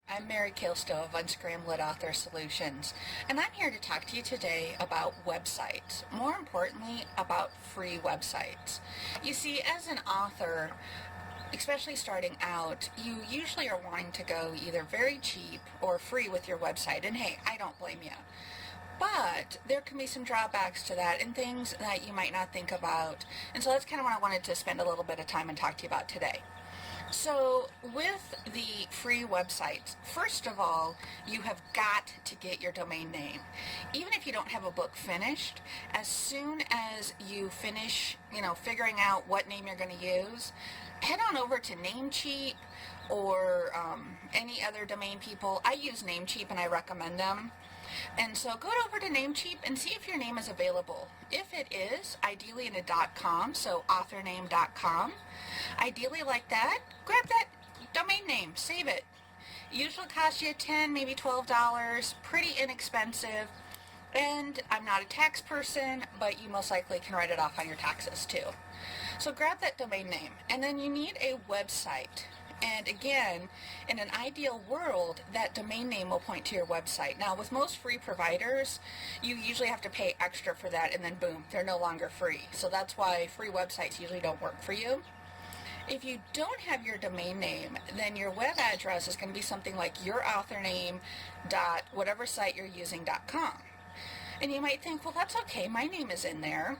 I'm Mary Kilstow of Unscrambled Author Solutions, and I'm here to talk to you today about websites. More importantly, about free websites. You see, as an author, especially starting out, you usually are wanting to go either very cheap or free with your website, and hey, I don't blame you. But there can be some drawbacks to that and things that you might not think about, and so that's kind of what I wanted to spend a little bit of time and talk to you about today. So with the free websites, first of all, you have got to get your domain name. Even if you don't have a book finished, as soon as you finish, figuring out what name you're going to use, head on over to Namecheap or any other domain people. I use Namecheap and I recommend them. And so go over to Namecheap and see if your name is available. If it is, ideally in a .com, so authorname.com, ideally like that, grab that domain name, save it. Usually costs you $10, maybe $12, pretty inexpensive. And I'm not a tax person, but you most likely can write it off on your taxes too. So grab that domain name, and then you need a website. And again, in an ideal world, that domain name will point to your website. Now, with most free providers, you usually have to pay extra for that, and then boom, they're no longer free. So that's why free websites usually don't work for you. If you don't have your domain name, then your web address is going to be something like yourauthorname.whatever site you're using.com. And you might think, well, that's okay, my name is in there.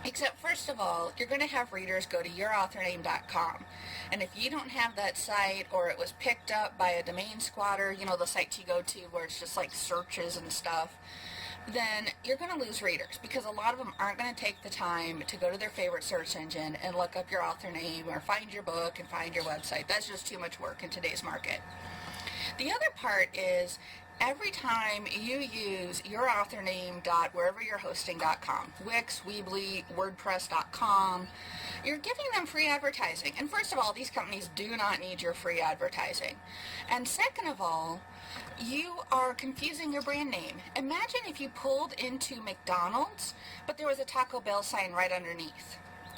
Except, first of all, you're going to have readers go to yourauthorname.com. And if you don't have that site, or it was picked up by a domain squatter, the sites you go to where it's just like searches and stuff, then you're going to lose readers, because a lot of them aren't going to take the time to go to their favorite search engine and look up your author name or find your book and find your website. That's just too much work in today's market. The other part is, every time you use yourauthorname.wherever-you're-hosting.com, Wix, Weebly, WordPress.com, you're giving them free advertising. And first of all, these companies do not need your free advertising. And second of all, you are confusing your brand name. Imagine if you pulled into McDonald's, but there was a Taco Bell sign right underneath.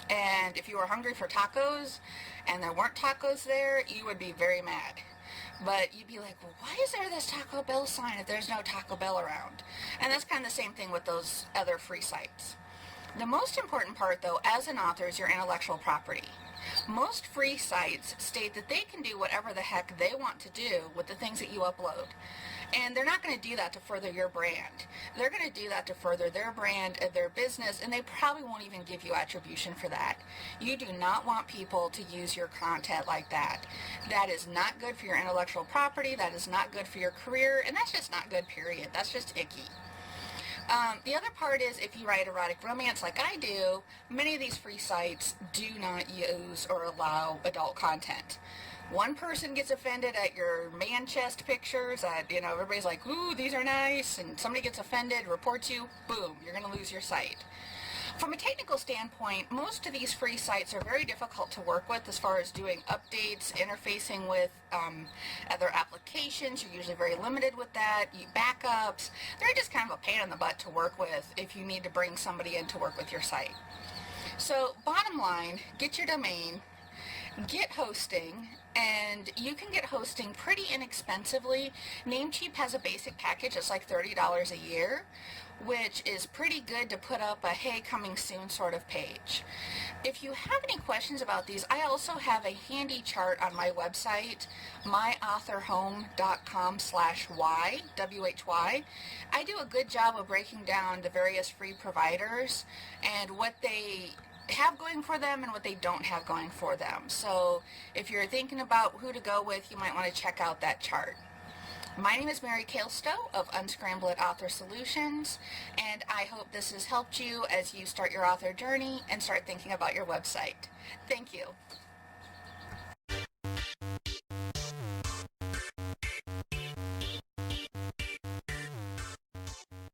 And if you were hungry for tacos and there weren't tacos there, you would be very mad. But you'd be like, well, why is there this Taco Bell sign if there's no Taco Bell around? And that's kind of the same thing with those other free sites. The most important part, though, as an author, is your intellectual property. Most free sites state that they can do whatever the heck they want to do with the things that you upload. And they're not going to do that to further your brand. They're going to do that to further their brand and their business, and they probably won't even give you attribution for that. You do not want people to use your content like that. That is not good for your intellectual property, that is not good for your career, and that's just not good, period. That's just icky. The other part is, if you write erotic romance like I do, many of these free sites do not use or allow adult content. One person gets offended at your man chest pictures, everybody's like, ooh, these are nice, and somebody gets offended, reports you, boom, you're going to lose your site. From a technical standpoint, most of these free sites are very difficult to work with as far as doing updates, interfacing with other applications. You're usually very limited with that. Backups, they're just kind of a pain in the butt to work with if you need to bring somebody in to work with your site. So bottom line, get your domain, get hosting, and you can get hosting pretty inexpensively. Namecheap has a basic package that's like $30 a year, which is pretty good to put up a hey, coming soon sort of page. If you have any questions about these, I also have a handy chart on my website, myauthorhome.com/why, W-H-Y. I do a good job of breaking down the various free providers and what they have going for them and what they don't have going for them. So if you're thinking about who to go with, you might want to check out that chart. My name is Mary Kilstow of Unscrambled Author Solutions, and I hope this has helped you as you start your author journey and start thinking about your website. Thank you.